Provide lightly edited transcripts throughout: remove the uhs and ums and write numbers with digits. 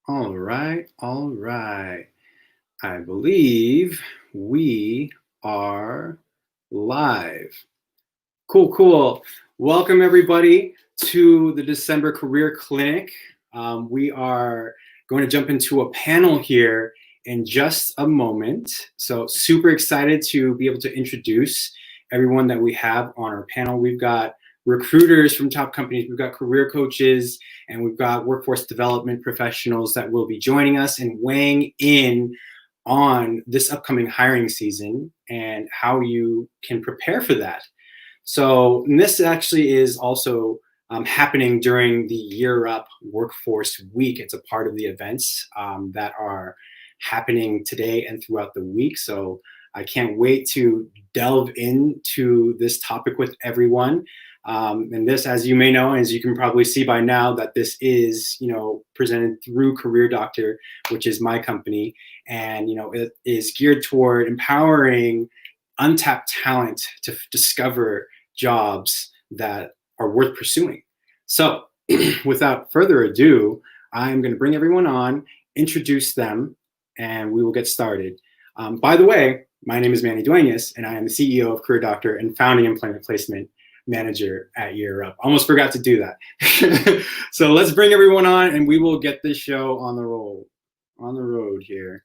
All right, all right. I believe we are live. Cool, cool. Welcome everybody to the December Career Clinic. We are going to jump into a panel here in just a moment. So super excited to be able to introduce everyone that we have on our panel. We've got recruiters from top companies, we've got career coaches, and we've got workforce development professionals that will be joining us and weighing in on this upcoming hiring season and how you can prepare for that. So this actually is also happening during the Year Up Workforce Week. It's a part of the events that are happening today and throughout the week. So I can't wait to delve into this topic with everyone. And this, as you may know, as you can probably see by now, that this is, presented through Career Doctor, which is my company. And, it is geared toward empowering untapped talent to discover jobs that are worth pursuing. So without further ado, I'm going to bring everyone on, introduce them, and we will get started. By the way, my name is Manny Duenas, and I am the CEO of Career Doctor and founding employment placement manager at Year Up. Almost forgot to do that. So let's bring everyone on, and we will get this show on the road here.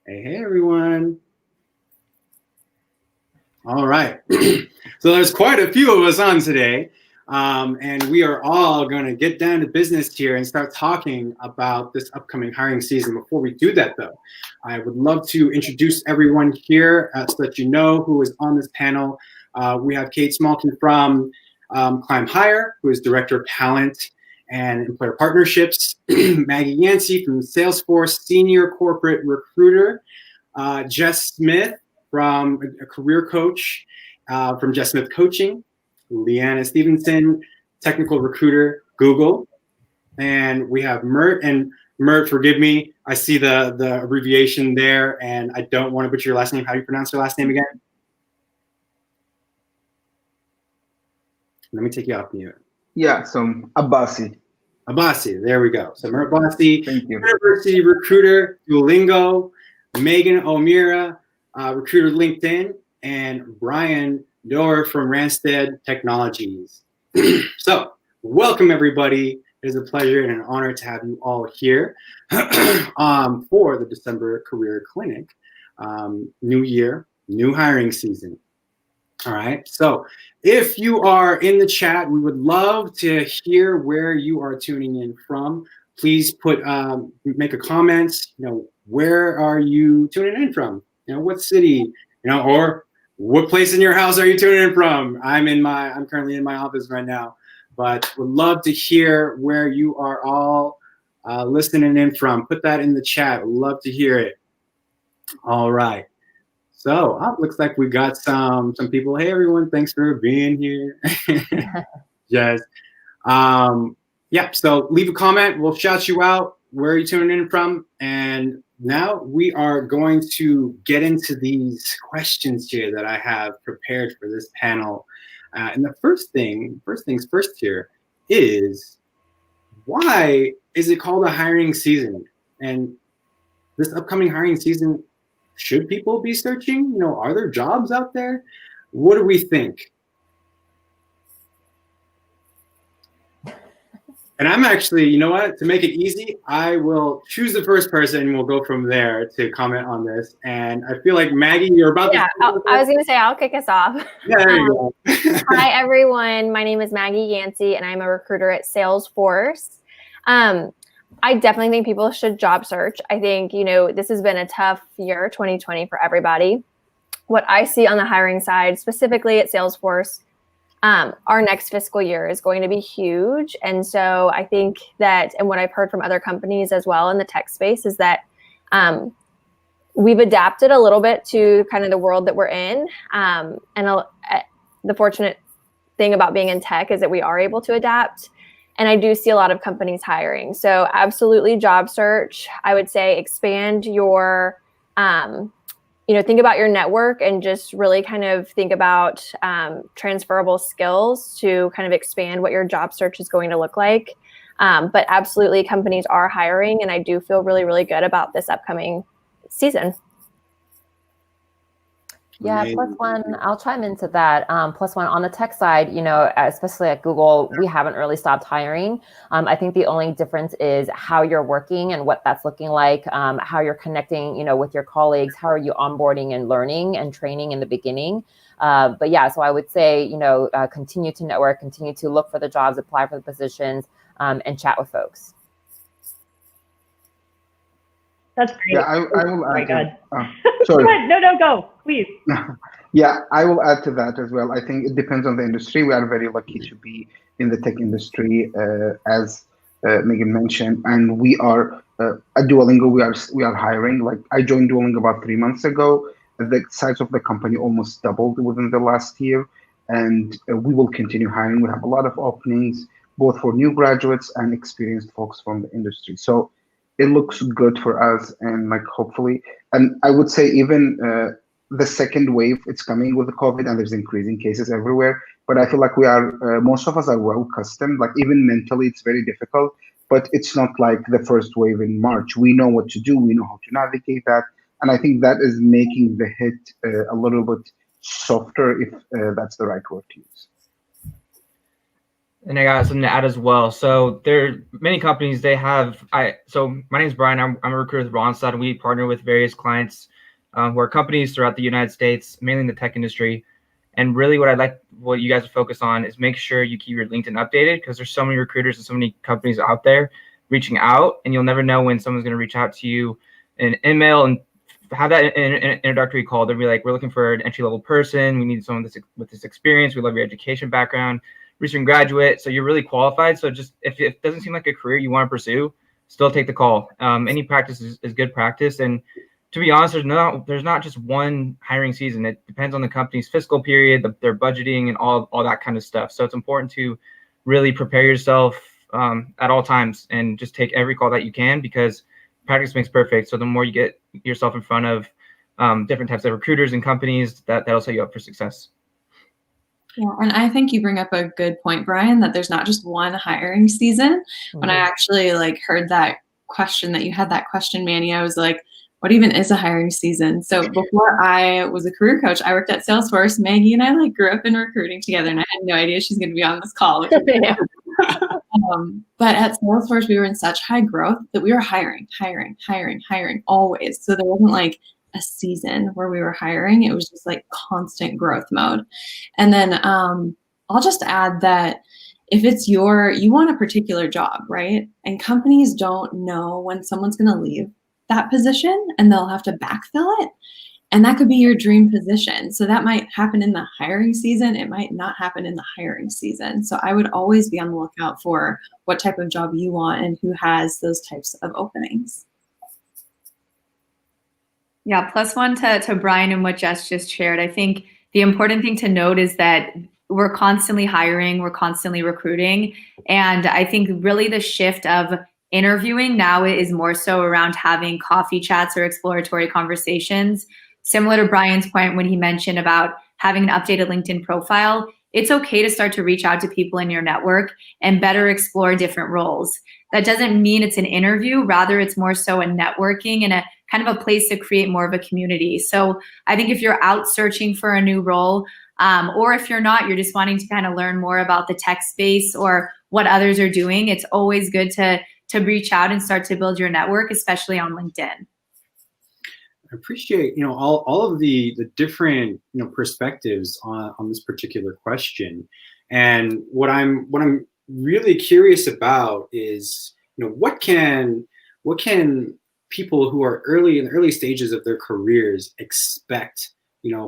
Hey, everyone. All right. So there's quite a few of us on today. And we are all going to get down to business here and start talking about this upcoming hiring season. Before we do that, though, I would love to introduce everyone here so that you know who is on this panel. We have Kate Smalkin from Climb Higher, who is Director of Talent and Employer Partnerships. Maggie Yancey from Salesforce, Senior Corporate Recruiter. Jess Smith from a career coach from Jess Smith Coaching. Leanna Stephenson, technical recruiter, Google. And we have Mert. And Mert, forgive me, I see the abbreviation there, and I don't want to butcher your last name. How do you pronounce your last name again? Let me take you off mute. Yeah, so Abbasi. Abbasi, there we go. So Mert Abbasi, Thank you. University recruiter, Duolingo. Megan O'Meara, recruiter LinkedIn, and Brian Doerr from Randstad Technologies. So welcome everybody. It is a pleasure and an honor to have you all here for the December Career Clinic. New year, new hiring season. All right. So if you are in the chat, we would love to hear where you are tuning in from. Please make a comment. Where are you tuning in from? What city? Or what place in your house are you tuning in from? I'm currently in my office right now, but would love to hear where you are all listening in from. Put that in the chat. Would love to hear it. All right. So looks like we got some people. Hey everyone, thanks for being here. Yes. Yeah, so leave a comment. We'll shout you out. Where are you tuning in from? And now we are going to get into these questions here that I have prepared for this panel. And the first things first here is, why is it called a hiring season? And this upcoming hiring season, should people be searching? Are there jobs out there? What do we think? And I'm actually, to make it easy, I will choose the first person and we'll go from there to comment on this. And I feel like, Maggie, you're about to... I was going to say, I'll kick us off. Yeah, there you go. Hi, everyone. My name is Maggie Yancey, and I'm a recruiter at Salesforce. I definitely think people should job search. I think, this has been a tough year, 2020, for everybody. What I see on the hiring side, specifically at Salesforce, our next fiscal year is going to be huge. And so I think that, and what I've heard from other companies as well in the tech space, is that we've adapted a little bit to kind of the world that we're in. And the fortunate thing about being in tech is that we are able to adapt. And I do see a lot of companies hiring. So absolutely job search. I would say expand your think about your network and just really kind of think about transferable skills to kind of expand what your job search is going to look like. But absolutely, companies are hiring, and I do feel really, really good about this upcoming season. Yeah, plus one, I'll chime into that. Plus one on the tech side, especially at Google, we haven't really stopped hiring. I think the only difference is how you're working and what that's looking like, how you're connecting, with your colleagues, how are you onboarding and learning and training in the beginning. But yeah, so I would say, continue to network, continue to look for the jobs, apply for the positions, and chat with folks. That's great. Yeah, I will add. Sorry. Go ahead. No, go, please. Yeah, I will add to that as well. I think it depends on the industry. We are very lucky to be in the tech industry, as Megan mentioned, and we are at Duolingo. We are hiring. Like, I joined Duolingo about 3 months ago. The size of the company almost doubled within the last year, and we will continue hiring. We have a lot of openings, both for new graduates and experienced folks from the industry. So it looks good for us, and like hopefully, and I would say even the second wave, it's coming with the COVID, and there's increasing cases everywhere. But I feel like we are, most of us are well accustomed. Like, even mentally, it's very difficult, but it's not like the first wave in March. We know what to do. We know how to navigate that. And I think that is making the hit a little bit softer, if that's the right word to use. And I got something to add as well. So there are many companies, so my name is Brian. I'm a recruiter with Randstad, and we partner with various clients who are companies throughout the United States, mainly in the tech industry. And really what you guys focus on is make sure you keep your LinkedIn updated, because there's so many recruiters and so many companies out there reaching out, and you'll never know when someone's going to reach out to you in an email and have that introductory call. They'll be like, we're looking for an entry-level person. We need someone with this experience. We love your education background. Recent graduate, so you're really qualified. So just if it doesn't seem like a career you want to pursue, still take the call. Any practice is good practice. And to be honest, there's not just one hiring season. It depends on the company's fiscal period, their budgeting, and all that kind of stuff. So it's important to really prepare yourself at all times and just take every call that you can, because practice makes perfect. So the more you get yourself in front of different types of recruiters and companies, that'll set you up for success. Yeah, and I think you bring up a good point, Brian, that there's not just one hiring season. Mm-hmm. When I actually heard that question, that you had that question, Manny, I was like, what even is a hiring season? So before I was a career coach, I worked at Salesforce. Maggie and I grew up in recruiting together, and I had no idea she's going to be on this call. But at Salesforce, we were in such high growth that we were hiring always. So there wasn't a season where we were hiring. It was just constant growth mode. And then I'll just add that if it's you want a particular job, right? And companies don't know when someone's going to leave that position, and they'll have to backfill it. And that could be your dream position. So that might happen in the hiring season. It might not happen in the hiring season. So I would always be on the lookout for what type of job you want and who has those types of openings. Yeah, plus one to Brian and what Jess just shared. I think the important thing to note is that we're constantly hiring, we're constantly recruiting. And I think really the shift of interviewing now is more so around having coffee chats or exploratory conversations. Similar to Brian's point when he mentioned about having an updated LinkedIn profile, it's okay to start to reach out to people in your network and better explore different roles. That doesn't mean it's an interview, rather it's more so a networking and a kind of a place to create more of a community. So I think if you're out searching for a new role, or if you're not, you're just wanting to kind of learn more about the tech space or what others are doing, it's always good to reach out and start to build your network, especially on LinkedIn. I appreciate all of the different perspectives on this particular question, and what I'm really curious about is what can people who are in the early stages of their careers expect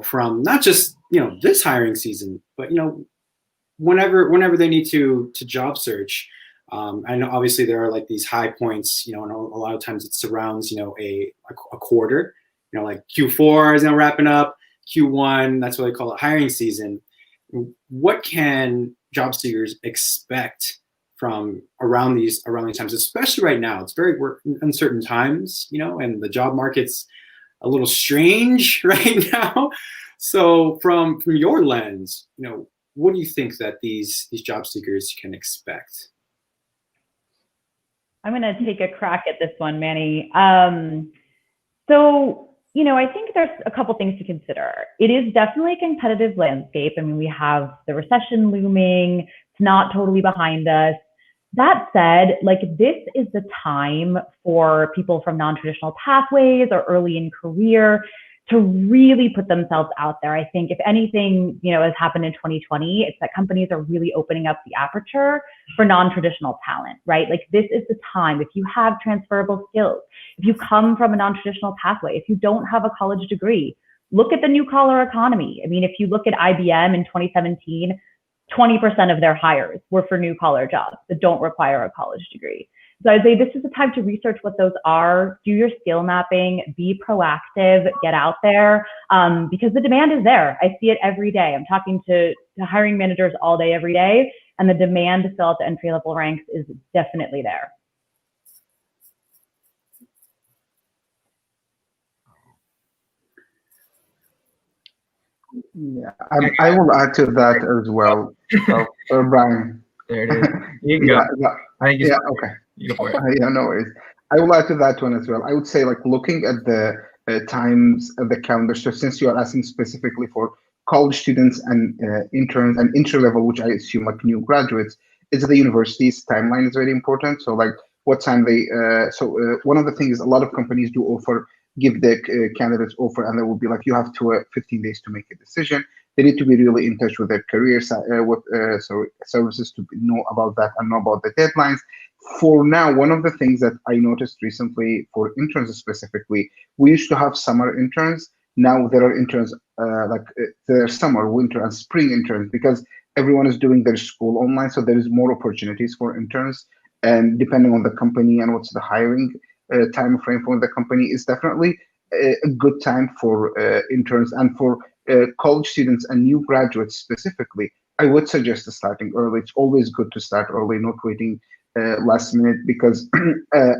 from not just this hiring season, but whenever they need to job search. I know obviously there are these high points, and a lot of times it surrounds a quarter. Like Q4 is now wrapping up, Q1, that's what they call it, hiring season. What can job seekers expect from around these times, especially right now? We're in uncertain times, and the job market's a little strange right now. So from your lens, what do you think that these job seekers can expect? I'm going to take a crack at this one, Manny. So, I think there's a couple things to consider. It is definitely a competitive landscape. I mean, we have the recession looming. It's not totally behind us. That said, this is the time for people from non-traditional pathways or early in career to really put themselves out there. I think if anything, has happened in 2020, it's that companies are really opening up the aperture for non-traditional talent, right? This is the time. If you have transferable skills, if you come from a non-traditional pathway, if you don't have a college degree, look at the new collar economy. I mean, if you look at IBM in 2017, 20% of their hires were for new collar jobs that don't require a college degree. So I'd say this is the time to research what those are, do your skill mapping, be proactive, get out there, because the demand is there. I see it every day. I'm talking to hiring managers all day, every day, and the demand to fill out the entry-level ranks is definitely there. Yeah, I will add to that as well. So, Brian. There it is. You can go. Yeah, okay. You go for it. Yeah, no worries. I will add to that one as well. I would say looking at the times of the calendar. So since you are asking specifically for college students and interns and entry level, which I assume new graduates, is the university's timeline is very important. So what time they, one of the things a lot of companies do offer, give the candidates offer, and they will be you have to 15 days to make a decision. They need to be really in touch with their career services to know about that and know about the deadlines. For now, one of the things that I noticed recently for interns specifically, we used to have summer interns. Now there are interns there are summer, winter, and spring interns because everyone is doing their school online. So there is more opportunities for interns, and depending on the company and what's the hiring time frame for the company, is definitely a good time for interns and for college students and new graduates specifically. I would suggest starting early. It's always good to start early, not waiting last minute, because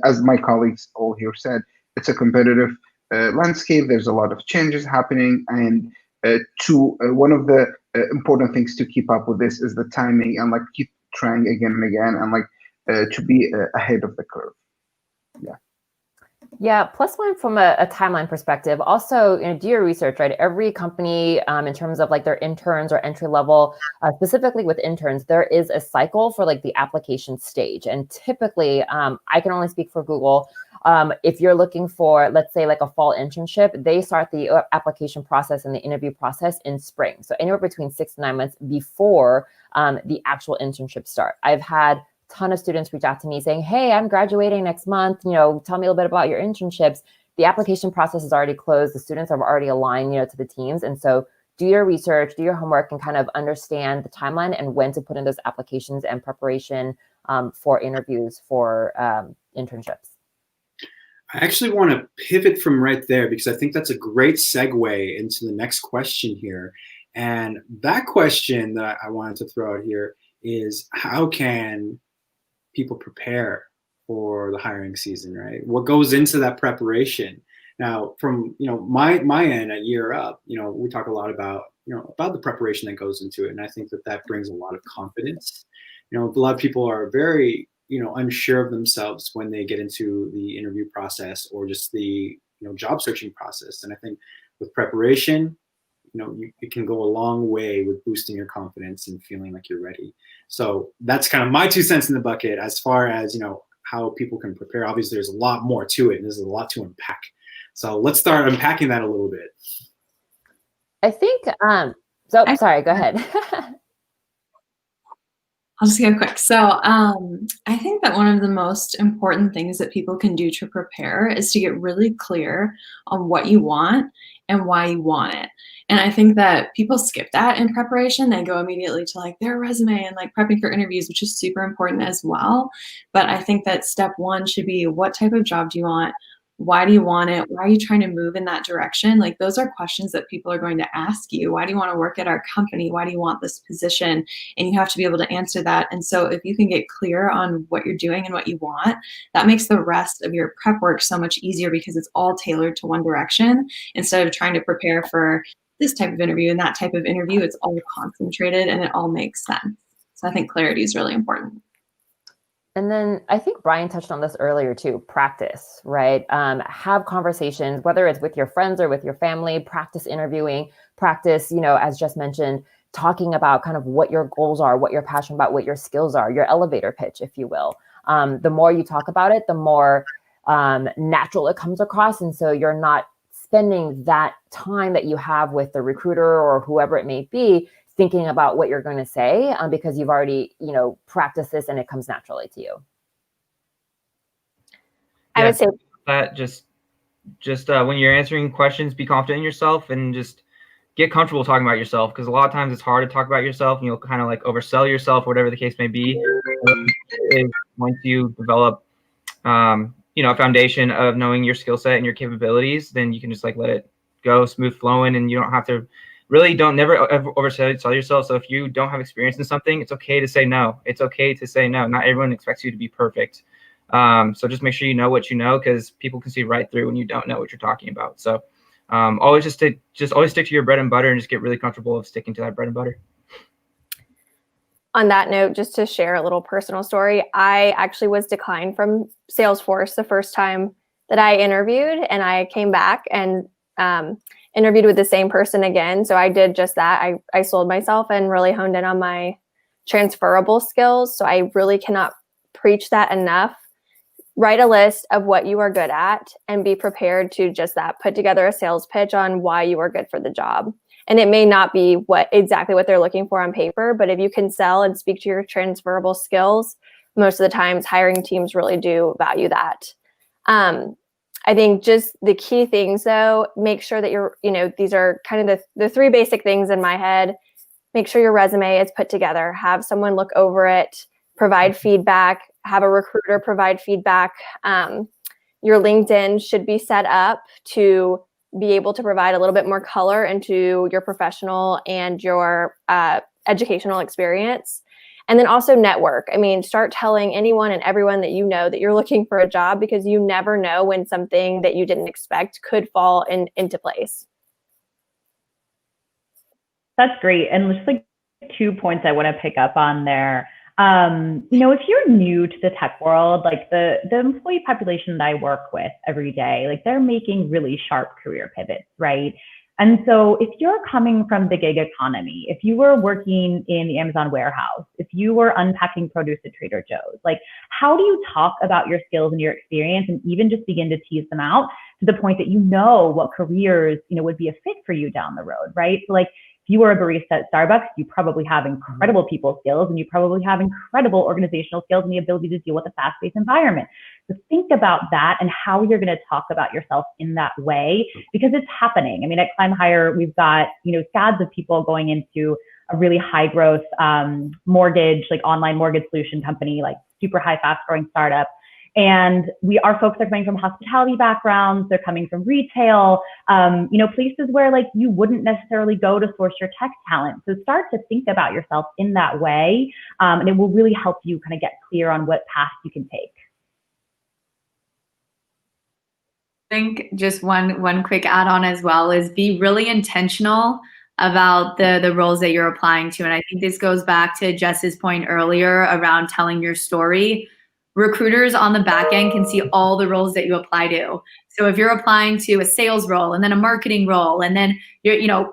as my colleagues all here said, it's a competitive landscape. There's a lot of changes happening, and one of the important things to keep up with this is the timing, and keep trying again and again, and to be ahead of the curve. Yeah. Yeah, plus one from a timeline perspective. Also, do your research, right? Every company, in terms of their interns or entry level, specifically with interns, there is a cycle for the application stage. And typically, I can only speak for Google. If you're looking for, let's say, a fall internship, they start the application process and the interview process in spring. So anywhere between 6 to 9 months before the actual internship start. I've had ton of students reach out to me saying, hey, I'm graduating next month, tell me a little bit about your internships. The application process is already closed. The students have already aligned, to the teams. And so do your research, do your homework, and kind of understand the timeline and when to put in those applications and preparation for interviews for internships. I actually want to pivot from right there because I think that's a great segue into the next question here. And that question that I wanted to throw out here is, how can people prepare for the hiring season, right? What goes into that preparation? Now, from my end at Year Up, we talk a lot about about the preparation that goes into it, and I think that brings a lot of confidence. A lot of people are very unsure of themselves when they get into the interview process or just the job searching process, and I think with preparation, it can go a long way with boosting your confidence and feeling like you're ready. So that's kind of my 2 cents in the bucket as far as how people can prepare. Obviously, there's a lot more to it, and there's a lot to unpack. So let's start unpacking that a little bit. I think. Sorry. Go ahead. I'll just go quick. So I think that one of the most important things that people can do to prepare is to get really clear on what you want and why you want it. And I think that people skip that in preparation. They go immediately to their resume and prepping for interviews, which is super important as well. But I think that step one should be, what type of job do you want? Why do you want it? Why are you trying to move in that direction? Like, those are questions that people are going to ask you. Why do you want to work at our company? Why do you want this position? And you have to be able to answer that. And so if you can get clear on what you're doing and what you want, that makes the rest of your prep work so much easier, because it's all tailored to one direction instead of trying to prepare for this type of interview and that type of interview. It's all concentrated and it all makes sense. So I think clarity is really important. And then I think Brian touched on this earlier too, practice, right? Have conversations, whether it's with your friends or with your family, practice interviewing, practice, as Jess mentioned, talking about kind of what your goals are, what you're passionate about, what your skills are, your elevator pitch, if you will. The more you talk about it, the more natural it comes across. And so you're not spending that time that you have with the recruiter or whoever it may be thinking about what you're going to say, because you've already, practiced this and it comes naturally to you. I would say that just when you're answering questions, be confident in yourself and just get comfortable talking about yourself, because a lot of times it's hard to talk about yourself and you'll kind of like oversell yourself, whatever the case may be. Once you develop, a foundation of knowing your skill set and your capabilities, then you can just like let it go smooth flowing, and you don't have to never oversell yourself. So if you don't have experience in something, it's okay to say no. It's okay to say no. Not everyone expects you to be perfect. So just make sure you know what you know, because people can see right through when you don't know what you're talking about. So always always stick to your bread and butter and just get really comfortable of sticking to that bread and butter. On that note, just to share a little personal story, I actually was declined from Salesforce the first time that I interviewed, and I came back and interviewed with the same person again. So I did just that. I sold myself and really honed in on my transferable skills. So I really cannot preach that enough. Write a list of what you are good at and be prepared to just that. Put together a sales pitch on why you are good for the job. And it may not be exactly what they're looking for on paper, but if you can sell and speak to your transferable skills, most of the times hiring teams really do value that. I think just the key things though, make sure that these are kind of the three basic things in my head. Make sure your resume is put together, have someone look over it, provide feedback, have a recruiter provide feedback. Your LinkedIn should be set up to be able to provide a little bit more color into your professional and your educational experience. And then also network. I mean, start telling anyone and everyone that you know that you're looking for a job, because you never know when something that you didn't expect could fall into place. That's great. And just like 2 points I want to pick up on there. If you're new to the tech world, like the employee population that I work with every day, like they're making really sharp career pivots, right? And so if you're coming from the gig economy, if you were working in the Amazon warehouse, if you were unpacking produce at Trader Joe's, like how do you talk about your skills and your experience and even just begin to tease them out to the point that what careers, would be a fit for you down the road, right? So like if you were a barista at Starbucks, you probably have incredible people skills and you probably have incredible organizational skills and the ability to deal with a fast-paced environment. So think about that and how you're going to talk about yourself in that way, because it's happening. I mean, at Climb Hire, we've got, scads of people going into a really high growth mortgage, like online mortgage solution company, like super high, fast growing startup. And our folks are coming from hospitality backgrounds. They're coming from retail, places where like you wouldn't necessarily go to source your tech talent. So start to think about yourself in that way. And it will really help you kind of get clear on what path you can take. I think just one quick add-on as well is be really intentional about the roles that you're applying to. And I think this goes back to Jess's point earlier around telling your story. Recruiters on the back end can see all the roles that you apply to. So if you're applying to a sales role and then a marketing role, and then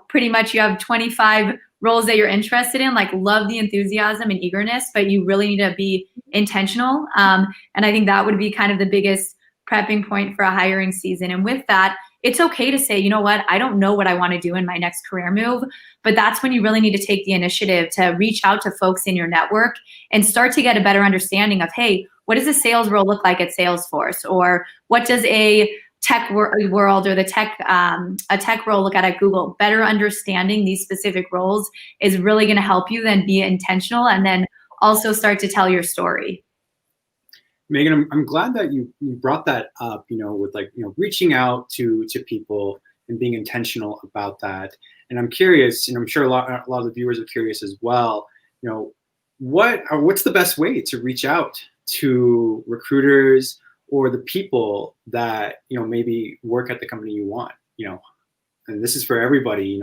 pretty much you have 25 roles that you're interested in, like love the enthusiasm and eagerness, but you really need to be intentional. And I think that would be kind of the biggest prepping point for a hiring season. And with that, it's okay to say, you know what, I don't know what I want to do in my next career move, but that's when you really need to take the initiative to reach out to folks in your network and start to get a better understanding of, hey, what does a sales role look like at Salesforce? Or what does a tech world or a tech role look at Google? Better understanding these specific roles is really going to help you then be intentional and then also start to tell your story. Megan, I'm glad that you brought that up, with reaching out to people and being intentional about that. And I'm curious, I'm sure a lot of the viewers are curious as well, what's the best way to reach out to recruiters or the people that, maybe work at the company you want, and this is for everybody,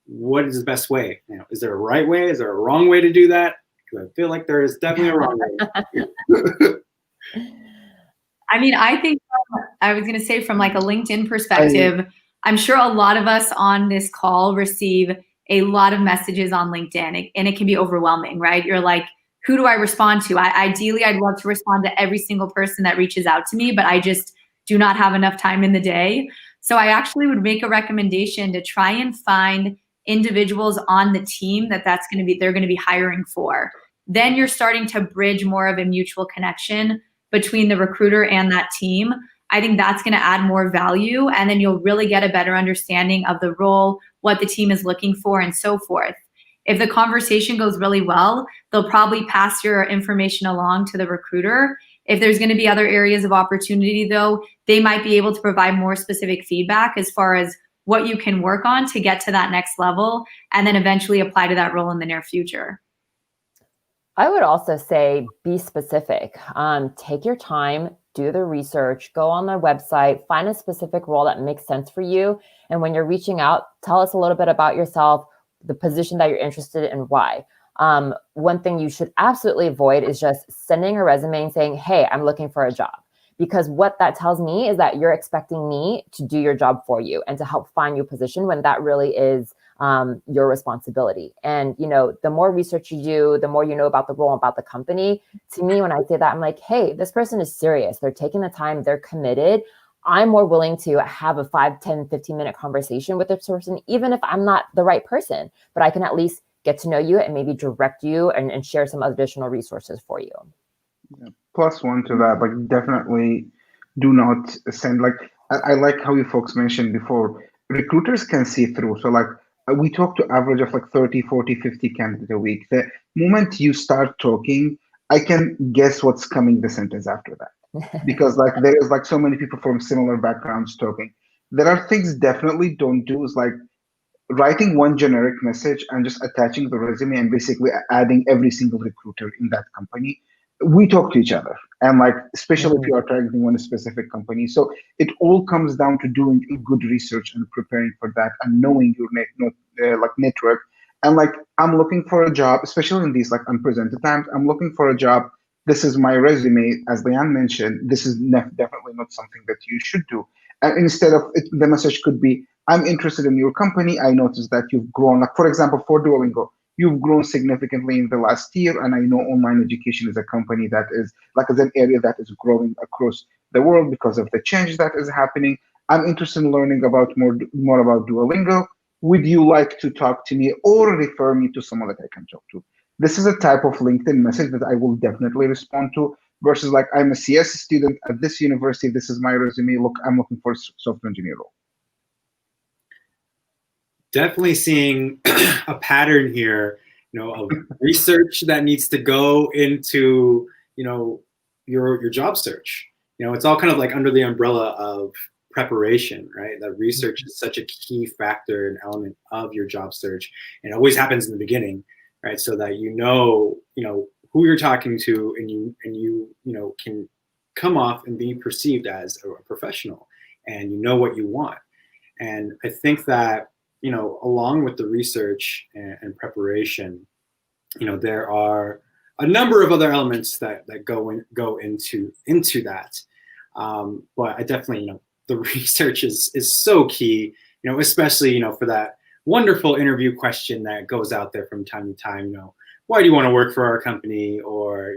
what is the best way? Is there a right way? Is there a wrong way to do that? Because I feel like there is definitely a wrong way. I mean, I think I was going to say from like a LinkedIn perspective, I'm sure a lot of us on this call receive a lot of messages on LinkedIn, and it can be overwhelming, right? You're like, who do I respond to? Ideally, I'd love to respond to every single person that reaches out to me, but I just do not have enough time in the day. So I actually would make a recommendation to try and find individuals on the team they're going to be hiring for. Then you're starting to bridge more of a mutual connection between the recruiter and that team. I think that's going to add more value, and then you'll really get a better understanding of the role, what the team is looking for, and so forth. If the conversation goes really well, they'll probably pass your information along to the recruiter. If there's going to be other areas of opportunity, though, they might be able to provide more specific feedback as far as what you can work on to get to that next level and then eventually apply to that role in the near future. I would also say be specific. Take your time, do the research, go on their website, find a specific role that makes sense for you. And when you're reaching out, tell us a little bit about yourself, the position that you're interested in, and why. One thing you should absolutely avoid is just sending a resume and saying, hey, I'm looking for a job. Because what that tells me is that you're expecting me to do your job for you and to help find you a position when that really is your responsibility. And, the more research you do, the more you know about the role, about the company. To me, when I say that, I'm like, hey, this person is serious. They're taking the time. They're committed. I'm more willing to have a 5, 10, 15-minute conversation with this person, even if I'm not the right person, but I can at least get to know you and maybe direct you and share some additional resources for you. Yeah. Plus one to that, like definitely do not send, like, I like how you folks mentioned before, recruiters can see through. So like we talk to average of like 30, 40, 50 candidates a week. The moment you start talking, I can guess what's coming the sentence after that. Because like there is like so many people from similar backgrounds talking. There are things definitely don't do is like writing one generic message and just attaching the resume and basically adding every single recruiter in that company. We talk to each other, and like especially if you are targeting one specific company. So it all comes down to doing good research and preparing for that and knowing your like network. And like I'm looking for a job, especially in these like unprecedented times. I'm looking for a job. This is my resume, as Leanne mentioned. This is definitely not something that you should do. And instead of it, the message could be, I'm interested in your company. I noticed that you've grown, like for example, for Duolingo, you've grown significantly in the last year. And I know online education is a company that is like is an area that is growing across the world because of the change that is happening. I'm interested in learning about more about Duolingo. Would you like to talk to me or refer me to someone that I can talk to? This is a type of LinkedIn message that I will definitely respond to versus like, I'm a CS student at this university. This is my resume. Look, I'm looking for a software engineer role. Definitely seeing a pattern here, of research that needs to go into, your job search. It's all kind of like under the umbrella of preparation, right? That research is such a key factor and element of your job search, and it always happens in the beginning, right? So that who you're talking to, and you can come off and be perceived as a professional, and you know what you want. And I think that along with the research and preparation, there are a number of other elements that go into that. But I definitely, the research is so key, especially, for that wonderful interview question that goes out there from time to time, why do you want to work for our company? Or,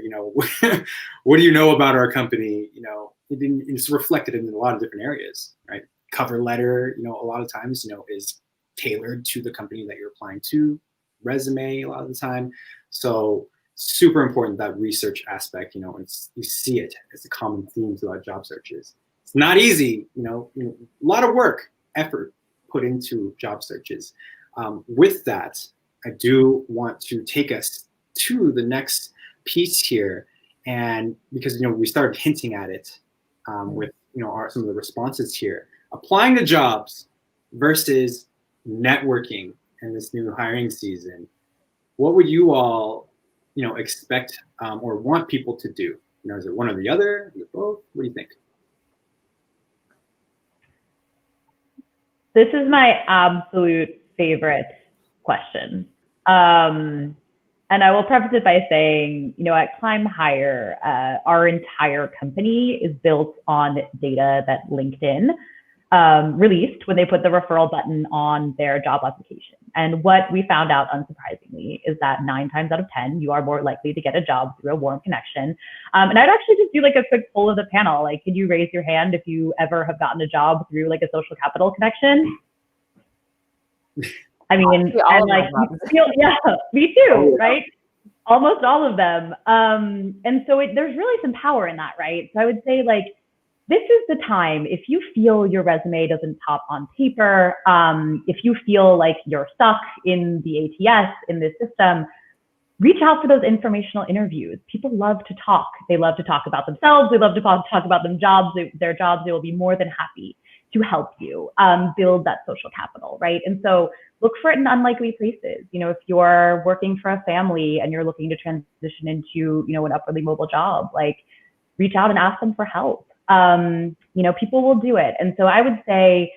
what do you know about our company? It's reflected in a lot of different areas, right? Cover letter, a lot of times, is tailored to the company that you're applying to, resume a lot of the time. So super important, that research aspect, you see it as a common theme throughout job searches. It's not easy, a lot of work, effort put into job searches. With that, I do want to take us to the next piece here. And because, we started hinting at it with, some of the responses here. Applying to jobs versus networking in this new hiring season. What would you all, expect or want people to do? Is it one or the other? Is it both? What do you think? This is my absolute favorite question. And I will preface it by saying, at Climb Hire, our entire company is built on data that LinkedIn released when they put the referral button on their job application. And what we found out, unsurprisingly, is that 9 times out of 10, you are more likely to get a job through a warm connection. And I'd actually just do like a quick poll of the panel. Like, can you raise your hand if you ever have gotten a job through like a social capital connection? I mean, and like, yeah, me too, right? Almost all of them. And so there's really some power in that, right? So I would say like, this is the time, if you feel your resume doesn't pop on paper, if you feel like you're stuck in the ATS, in this system, reach out for those informational interviews. People love to talk. They love to talk about themselves. They love to talk about their jobs. They will be more than happy to help you build that social capital, right? And so look for it in unlikely places. If you're working for a family and you're looking to transition into, an upwardly mobile job, like reach out and ask them for help. People will do it. And so I would say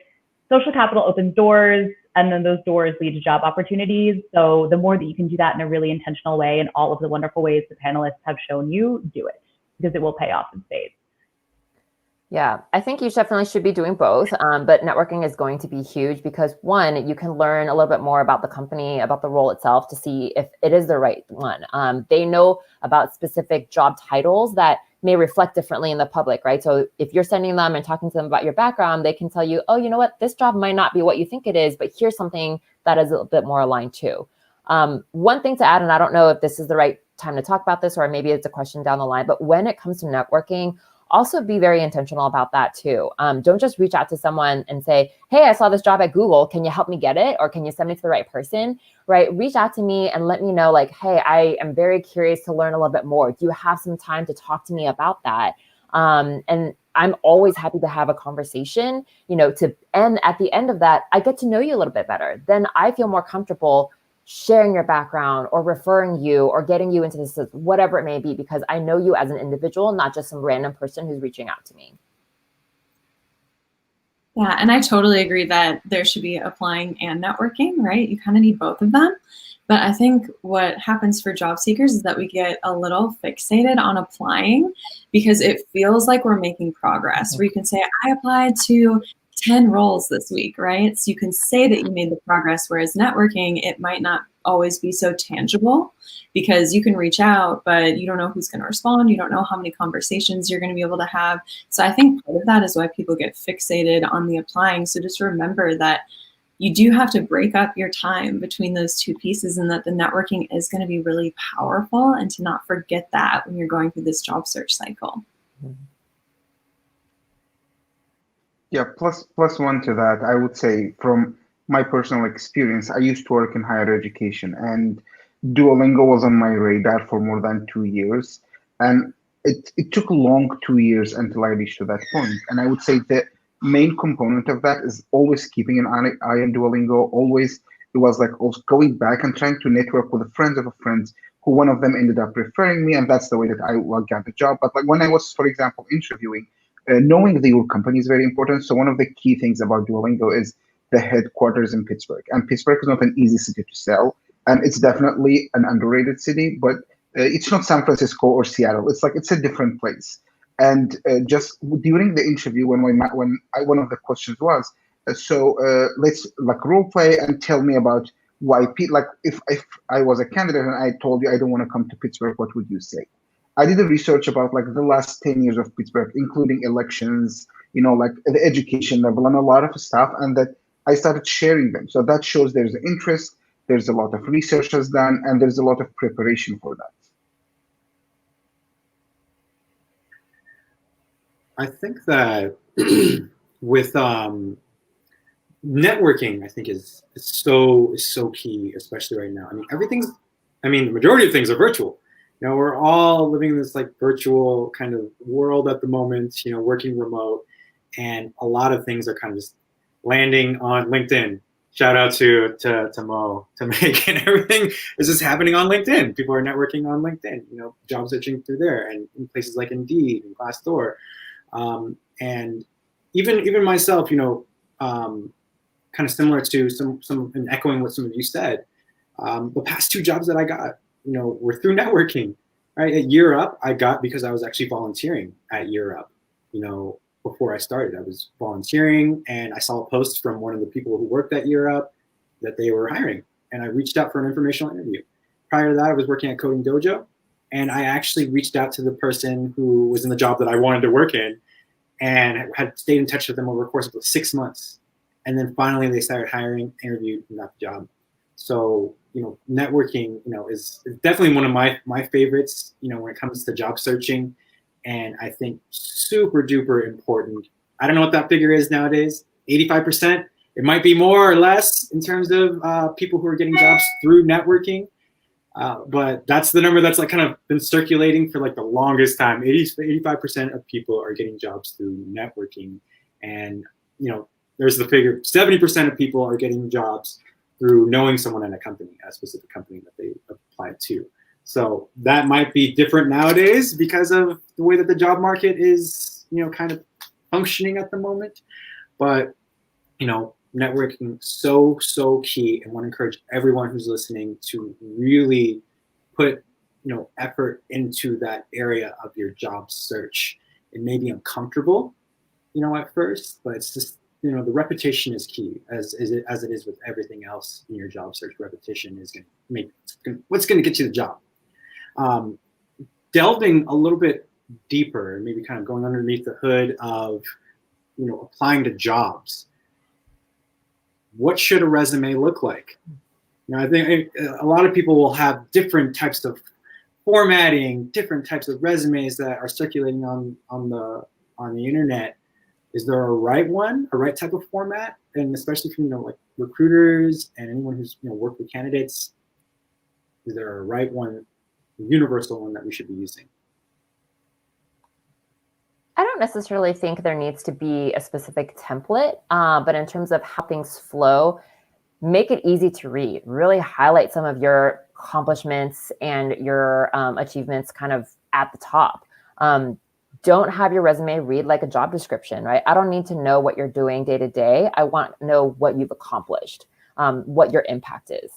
social capital opens doors, and then those doors lead to job opportunities. So the more that you can do that in a really intentional way, and all of the wonderful ways the panelists have shown you, do it, because it will pay off in spades. Yeah, I think you definitely should be doing both, but networking is going to be huge because one, you can learn a little bit more about the company, about the role itself to see if it is the right one. They know about specific job titles that may reflect differently in the public, right? So if you're sending them and talking to them about your background, they can tell you, oh, you know what, this job might not be what you think it is, but here's something that is a bit more aligned too. One thing to add, and I don't know if this is the right time to talk about this, or maybe it's a question down the line, but when it comes to networking, also be very intentional about that too. Don't just reach out to someone and say, hey, I saw this job at Google. Can you help me get it? Or can you send me to the right person, right? Reach out to me and let me know like, hey, I am very curious to learn a little bit more. Do you have some time to talk to me about that? And I'm always happy to have a conversation, and at the end of that, I get to know you a little bit better. Then I feel more comfortable sharing your background or referring you or getting you into this, whatever it may be, because I know you as an individual, not just some random person who's reaching out to me. Yeah, and I totally agree that there should be applying and networking, right? You kind of need both of them. But I think what happens for job seekers is that we get a little fixated on applying because it feels like we're making progress. Where you can say, I applied to 10 roles this week, right? So you can say that you made the progress, whereas networking, it might not always be so tangible because you can reach out, but you don't know who's going to respond. You don't know how many conversations you're going to be able to have. So I think part of that is why people get fixated on the applying. So just remember that you do have to break up your time between those two pieces, and that the networking is going to be really powerful, and to not forget that when you're going through this job search cycle. Yeah, plus one to that, I would say from my personal experience, I used to work in higher education, and Duolingo was on my radar for more than 2 years. And it took a long 2 years until I reached to that point. And I would say the main component of that is always keeping an eye on Duolingo. Always, it was like also going back and trying to network with friends of a friend who one of them ended up referring me. And that's the way that I got the job. But like when I was, for example, interviewing, knowing your company is very important. So one of the key things about Duolingo is the headquarters in Pittsburgh. And Pittsburgh is not an easy city to sell. And it's definitely an underrated city, but it's not San Francisco or Seattle. It's a different place. And just during the interview, when one of the questions was, let's like role play and tell me about why, like if I was a candidate and I told you I don't want to come to Pittsburgh, what would you say? I did a research about like the last 10 years of Pittsburgh, including elections, like the education level and a lot of stuff, and that I started sharing them. So that shows there's interest, there's a lot of research has done, and there's a lot of preparation for that. I think that with networking, I think is so key, especially right now. I mean, the majority of things are virtual. You know, we're all living in this like virtual kind of world at the moment, you know, working remote, and a lot of things are kind of just landing on LinkedIn. Shout out to Mo, to Meg, and everything is just happening on LinkedIn. People are networking on LinkedIn, you know, job searching through there, and in places like Indeed and Glassdoor, and even myself, you know, kind of similar to some and echoing what some of you said. The past 2 jobs that I got, you know, were through networking. Right at Year Up, I got because I was actually volunteering at Year Up. You know, before I started, I was volunteering, and I saw a post from one of the people who worked at Year Up that they were hiring, and I reached out for an informational interview. Prior to that, I was working at Coding Dojo, and I actually reached out to the person who was in the job that I wanted to work in, and had stayed in touch with them over the course of 6 months. And then finally, they started hiring, interviewed, and got the job. So, you know, networking, you know, is definitely one of my favorites, you know, when it comes to job searching. And I think super duper important. I don't know what that figure is nowadays, 85%. It might be more or less in terms of people who are getting jobs through networking. But that's the number that's like kind of been circulating for like the longest time. 85% of people are getting jobs through networking. And, you know, there's the figure, 70% of people are getting jobs through knowing someone in a company, a specific company that they applied to. So that might be different nowadays because of the way that the job market is, you know, kind of functioning at the moment. But, you know, networking so key, and want to encourage everyone who's listening to really put, you know, effort into that area of your job search. It may be uncomfortable, you know, at first, but it's just, you know, the repetition is key, as it is with everything else in your job search. Repetition is what's going to get you the job. Delving a little bit deeper, maybe kind of going underneath the hood of, you know, applying to jobs. What should a resume look like? You know, I think a lot of people will have different types of formatting, different types of resumes that are circulating on the internet. Is there a right one, a right type of format? And especially from, you know, like recruiters and anyone who's, you know, worked with candidates, is there a right one, a universal one that we should be using? I don't necessarily think there needs to be a specific template, but in terms of how things flow, make it easy to read. Really highlight some of your accomplishments and your achievements kind of at the top. Don't have your resume read like a job description, right? I don't need to know what you're doing day to day. I want to know what you've accomplished, what your impact is.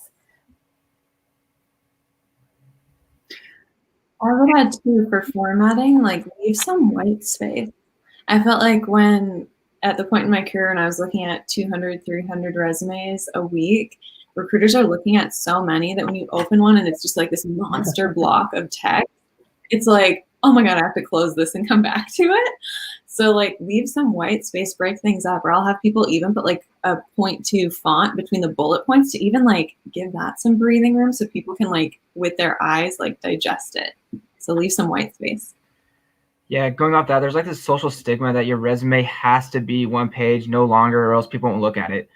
I would add too, for formatting, like leave some white space. I felt like when at the point in my career when I was looking at 200, 300 resumes a week, recruiters are looking at so many that when you open one and it's just like this monster block of text, it's like, oh my God, I have to close this and come back to it. So like leave some white space, break things up, or I'll have people even put like a 0.2 font between the bullet points to even like give that some breathing room so people can like with their eyes like digest it. So leave some white space. Yeah, going off that, there's like this social stigma that your resume has to be 1 page, no longer, or else people won't look at it.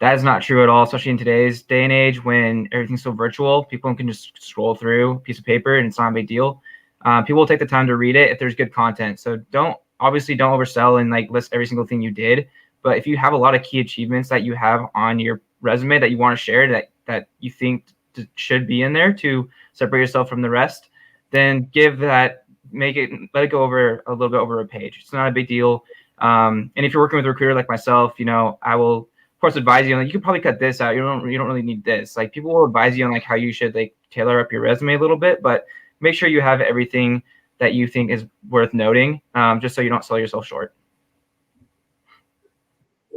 That is not true at all, especially in today's day and age when everything's so virtual. People can just scroll through a piece of paper and it's not a big deal. People will take the time to read it if there's good content. So don't oversell and like list every single thing you did. But if you have a lot of key achievements that you have on your resume that you want to share that you think should be in there to separate yourself from the rest, then let it go over a little bit over a page. It's not a big deal. And if you're working with a recruiter like myself, you know, I will of course advise you on, like, you could probably cut this out. You don't really need this. Like, people will advise you on like how you should like tailor up your resume a little bit, but make sure you have everything that you think is worth noting, just so you don't sell yourself short.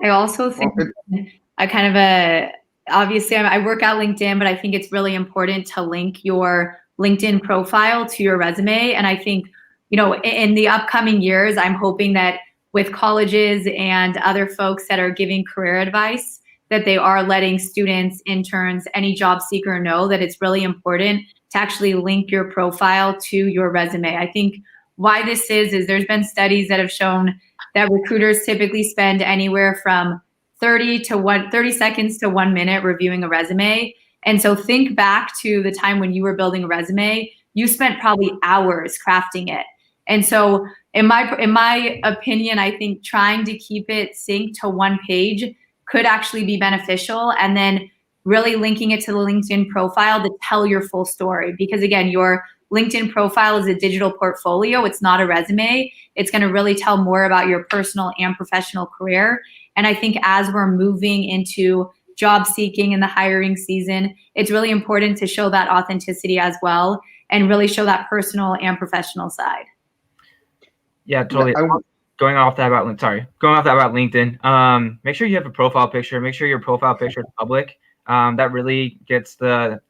I also think obviously I work out LinkedIn, but I think it's really important to link your LinkedIn profile to your resume. And I think, you know, in the upcoming years, I'm hoping that with colleges and other folks that are giving career advice, that they are letting students, interns, any job seeker know that it's really important to actually link your profile to your resume. I think why this is there's been studies that have shown that recruiters typically spend anywhere from 30 seconds to 1 minute reviewing a resume. And so think back to the time when you were building a resume. you spent probably hours crafting it. And so in my opinion, I think trying to keep it synced to one page could actually be beneficial, and then really linking it to the LinkedIn profile to tell your full story. Because again, your LinkedIn profile is a digital portfolio. It's not a resume. It's going to really tell more about your personal and professional career. And I think as we're moving into job seeking in the hiring season, it's really important to show that authenticity as well and really show that personal and professional side. Yeah, totally. Going off that about LinkedIn, make sure you have a profile picture. Make sure your profile picture is public. That really gets the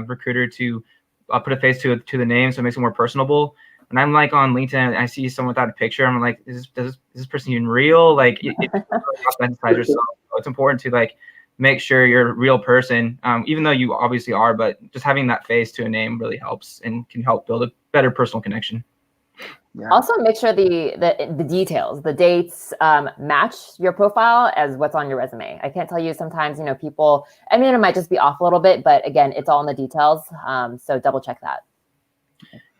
recruiter to put a face to the name, so it makes it more personable. And I'm like on LinkedIn, and I see someone without a picture, I'm like, is this person even real? Like, you authenticize yourself. So it's important to like make sure you're a real person, even though you obviously are. But just having that face to a name really helps and can help build a better personal connection. Yeah. Also, make sure the details, the dates match your profile as what's on your resume. I can't tell you, sometimes, people, I mean, it might just be off a little bit, but again, it's all in the details. So double check that.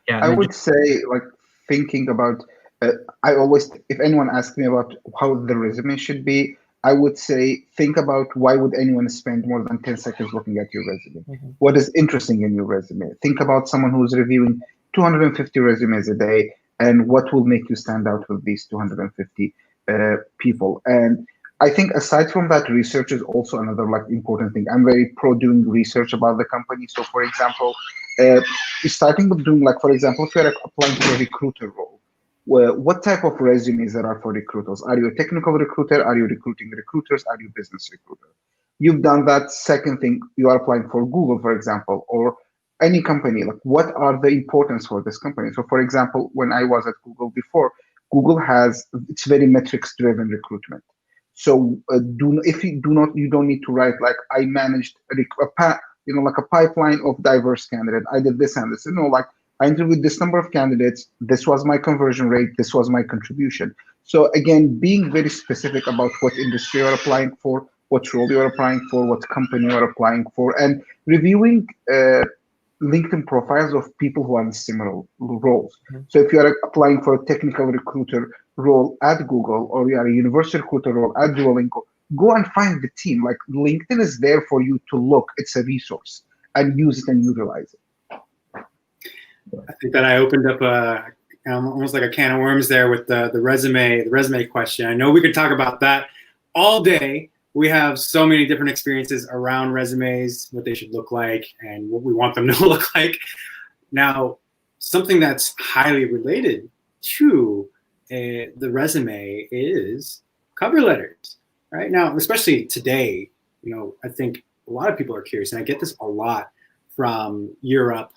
Yeah, I would say, like, thinking about, I always, if anyone asks me about how the resume should be, I would say, think about why would anyone spend more than 10 seconds looking at your resume? Mm-hmm. What is interesting in your resume? Think about someone who's reviewing 250 resumes a day, and what will make you stand out with these 250 people. And I think aside from that, research is also another like important thing. I'm very pro doing research about the company. So for example, starting with doing, like, for example, if you're applying for a recruiter role, what type of resumes there are for recruiters? Are you a technical recruiter? Are you recruiting recruiters? Are you a business recruiter? You've done that. Second thing, you are applying for Google, for example, or any company. Like, what are the importance for this company? So for example, when I was at Google before, Google it's very metrics driven recruitment. So you don't need to write like, I managed like a pipeline of diverse candidates. I did this and this. Like, I interviewed this number of candidates. This was my conversion rate. This was my contribution. So again, being very specific about what industry you're applying for, what role you're applying for, what company you're applying for, and reviewing LinkedIn profiles of people who are in similar roles. Mm-hmm. So if you are applying for a technical recruiter role at Google, or you are a university recruiter role at Duolingo, go and find the team. Like, LinkedIn is there for you to look. It's a resource, and use it and utilize it. I think that I opened up almost like a can of worms there with the resume question. I know we could talk about that all day. We have so many different experiences around resumes, what they should look like, and what we want them to look like. Now, something that's highly related to the resume is cover letters, right? Now, especially today, I think a lot of people are curious, and I get this a lot from Europe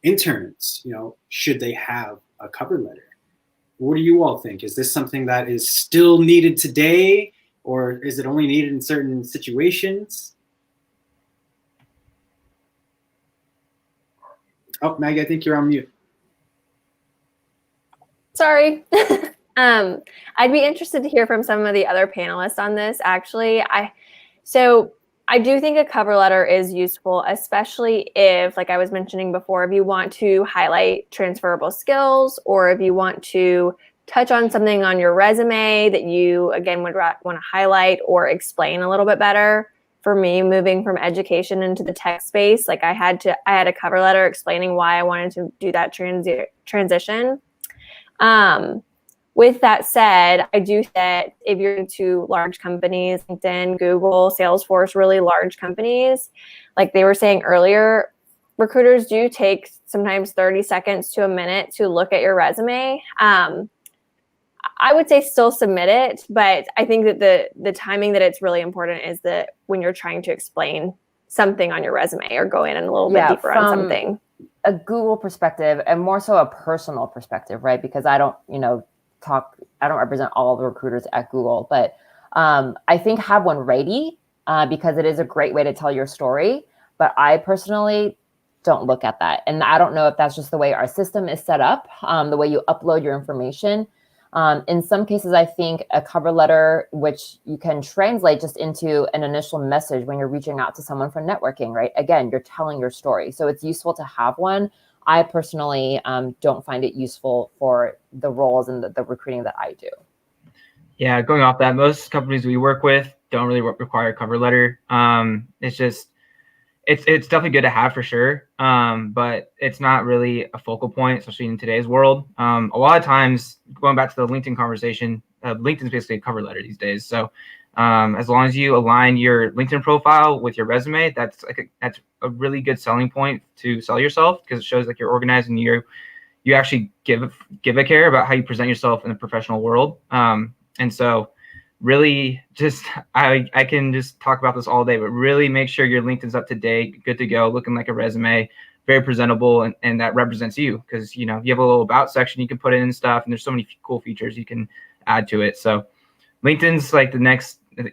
interns. Should they have a cover letter? What do you all think? Is this something that is still needed today? Or is it only needed in certain situations? Oh, Maggie, I think you're on mute. Sorry. I'd be interested to hear from some of the other panelists on this, actually. So I do think a cover letter is useful, especially if, like I was mentioning before, if you want to highlight transferable skills, or if you want to touch on something on your resume that you, again, would want to highlight or explain a little bit better. For me, moving from education into the tech space, like I had a cover letter explaining why I wanted to do that transition. With that said, I do think that if you're into large companies, LinkedIn, Google, Salesforce, really large companies, like they were saying earlier, recruiters do take sometimes 30 seconds to a minute to look at your resume. I would say still submit it, but I think that the timing that it's really important is that when you're trying to explain something on your resume or go in a little bit deeper on something. A Google perspective, and more so a personal perspective, right? Because I don't, I don't represent all the recruiters at Google, but I think have one ready because it is a great way to tell your story. But I personally don't look at that. And I don't know if that's just the way our system is set up, the way you upload your information. In some cases, I think a cover letter, which you can translate just into an initial message when you're reaching out to someone for networking, right? Again, you're telling your story. So it's useful to have one. I personally don't find it useful for the roles and the recruiting that I do. Yeah, going off that, most companies we work with don't really require a cover letter. It's definitely good to have for sure, but it's not really a focal point, especially in today's world. A lot of times, going back to the LinkedIn conversation, LinkedIn's basically a cover letter these days. So as long as you align your LinkedIn profile with your resume, that's a really good selling point to sell yourself, because it shows like you're organized and you actually give a care about how you present yourself in the professional world. And so really just, I can just talk about this all day, but really make sure your LinkedIn's up to date, good to go, looking like a resume, very presentable, and that represents you, because you have a little about section you can put in and stuff, and there's so many cool features you can add to it. So LinkedIn's like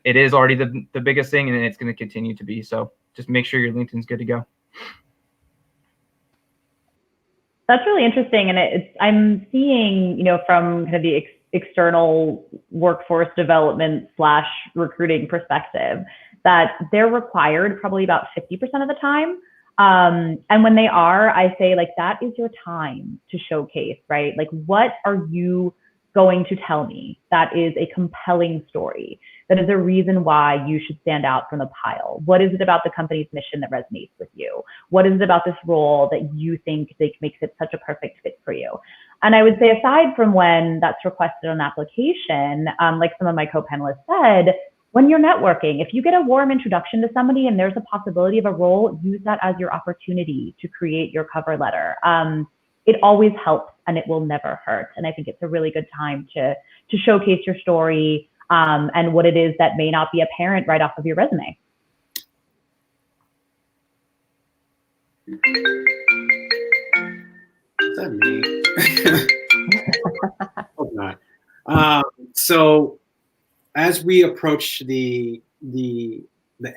it is already the biggest thing, and it's going to continue to be. So just make sure your LinkedIn's good to go. That's really interesting, and I'm seeing, from kind of the external workforce development / recruiting perspective, that they're required probably about 50% of the time. And when they are, I say, like, that is your time to showcase, right? Like, what are you going to tell me that is a compelling story, that is a reason why you should stand out from the pile? What is it about the company's mission that resonates with you? What is it about this role that you think makes it such a perfect fit for you? And I would say, aside from when that's requested on application, like some of my co-panelists said, when you're networking, if you get a warm introduction to somebody and there's a possibility of a role, use that as your opportunity to create your cover letter. It always helps, and it will never hurt. And I think it's a really good time to showcase your story and what it is that may not be apparent right off of your resume. Is that me? Hope not. So as we approach the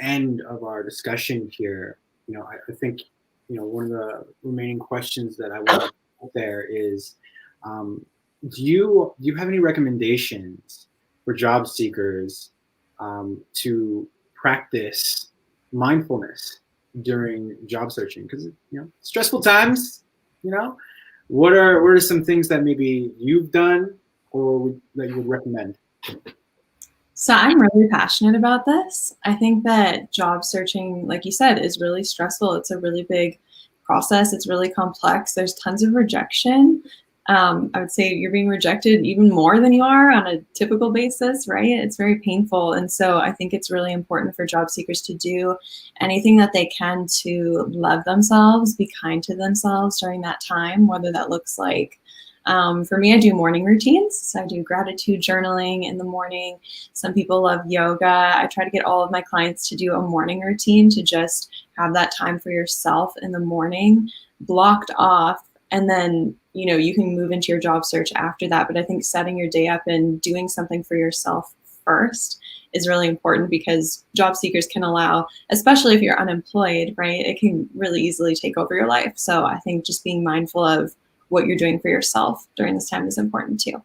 end of our discussion here, I think one of the remaining questions that I want to put there is, do you have any recommendations for job seekers to practice mindfulness during job searching? Because stressful times. What are some things that maybe you've done or that you would recommend? So I'm really passionate about this. I think that job searching, like you said, is really stressful. It's a really big process. It's really complex. There's tons of rejection. I would say you're being rejected even more than you are on a typical basis, right? It's very painful. And so I think it's really important for job seekers to do anything that they can to love themselves, be kind to themselves during that time, whether that looks like, for me, I do morning routines. So I do gratitude journaling in the morning. Some people love yoga. I try to get all of my clients to do a morning routine, to just have that time for yourself in the morning, blocked off. And then, you can move into your job search after that. But I think setting your day up and doing something for yourself first is really important, because job seekers can allow, especially if you're unemployed, right? It can really easily take over your life. So I think just being mindful of what you're doing for yourself during this time is important too.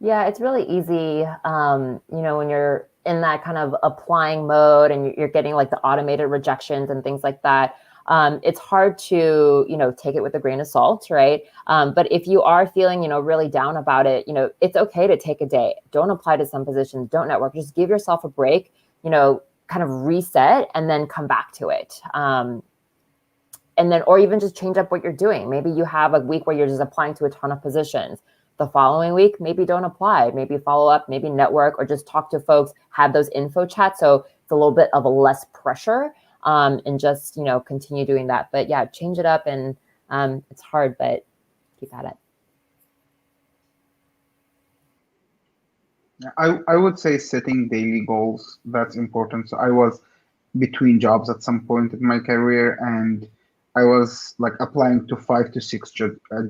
Yeah, it's really easy, when you're in that kind of applying mode and you're getting like the automated rejections and things like that. It's hard to, take it with a grain of salt, right? But if you are feeling, really down about it, it's okay to take a day. Don't apply to some positions, don't network, just give yourself a break, kind of reset and then come back to it. And then, or even just change up what you're doing. Maybe you have a week where you're just applying to a ton of positions. The following week, maybe don't apply, maybe follow up, maybe network, or just talk to folks, have those info chats. So it's a little bit of a less pressure, and just, continue doing that. But yeah, change it up, and it's hard, but keep at it. I would say setting daily goals, that's important. So I was between jobs at some point in my career, and I was like applying to 5 to 6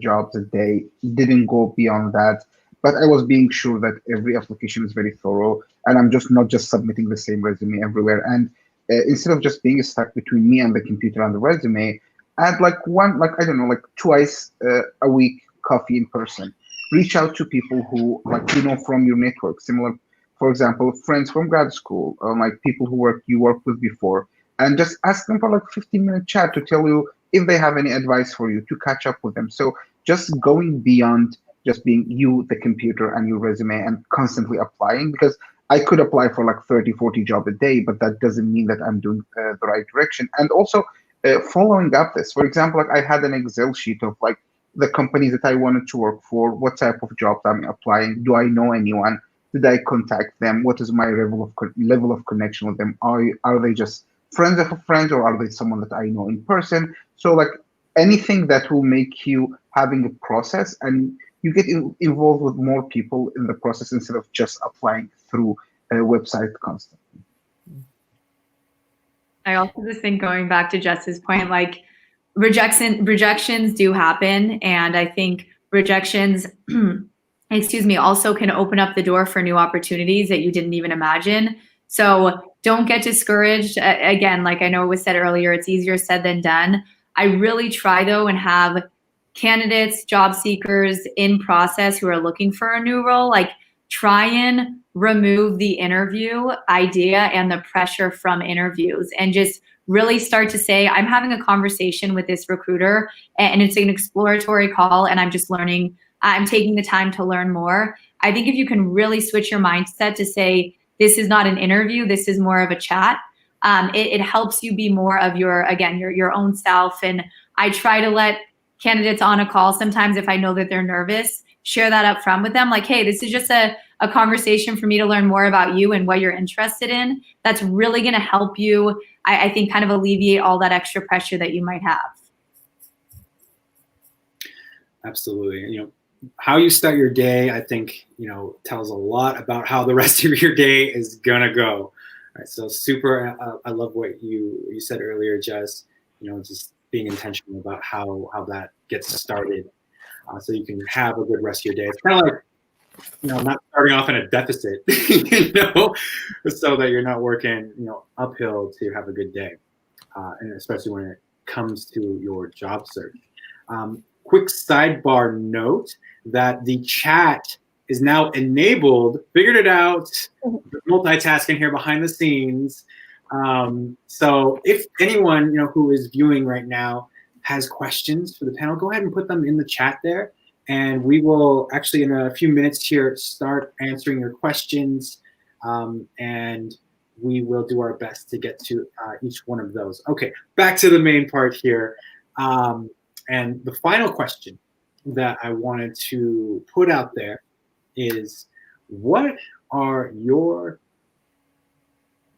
jobs a day. Didn't go beyond that, but I was being sure that every application is very thorough, and I'm just not just submitting the same resume everywhere. And instead of just being stuck between me and the computer and the resume, add like twice a week coffee in person. Reach out to people who from your network, similar, for example, friends from grad school, or like people who you worked with before, and just ask them for like 15-minute chat to tell you if they have any advice for you, to catch up with them. So just going beyond just being you, the computer, and your resume, and constantly applying, because I could apply for like 30, 40 jobs a day, but that doesn't mean that I'm doing the right direction. And also following up this, for example, like I had an Excel sheet of like the companies that I wanted to work for, what type of jobs I'm applying, do I know anyone, did I contact them, what is my level of connection with them, are they just friends of friends, or are they someone that I know in person? So like anything that will make you having a process, and you get involved with more people in the process instead of just applying through a website constantly. I also just think, going back to Jess's point, like rejections do happen. And I think rejections, excuse me, also can open up the door for new opportunities that you didn't even imagine. So don't get discouraged. Again, like I know it was said earlier, it's easier said than done. I really try though and have candidates, job seekers in process who are looking for a new role, like try and remove the interview idea and the pressure from interviews, and just really start to say, I'm having a conversation with this recruiter and it's an exploratory call and I'm just learning, I'm taking the time to learn more. I think if you can really switch your mindset to say, this is not an interview, this is more of a chat, it helps you be more of your own self. And I try to let candidates on a call sometimes, if I know that they're nervous, share that up front with them. Like, hey, this is just a conversation for me to learn more about you and what you're interested in. That's really going to help you, I think, kind of alleviate all that extra pressure that you might have. Absolutely. You know, how you start your day, I think, you know, tells a lot about how the rest of your day is going to go. All right, so super, I love what you said earlier, Jess, you know, just being intentional about how that gets started, so you can have a good rest of your day. It's kind of like, you know, not starting off in a deficit, you know, so that you're not working, you know, uphill to have a good day, and especially when it comes to your job search. Quick sidebar note that the chat is now enabled, figured it out, multitasking here behind the scenes. So if anyone, you know, who is viewing right now has questions for the panel, go ahead and put them in the chat there. And we will actually, in a few minutes here, start answering your questions. And we will do our best to get to each one of those. Okay, back to the main part here. And the final question that I wanted to put out there is, what are your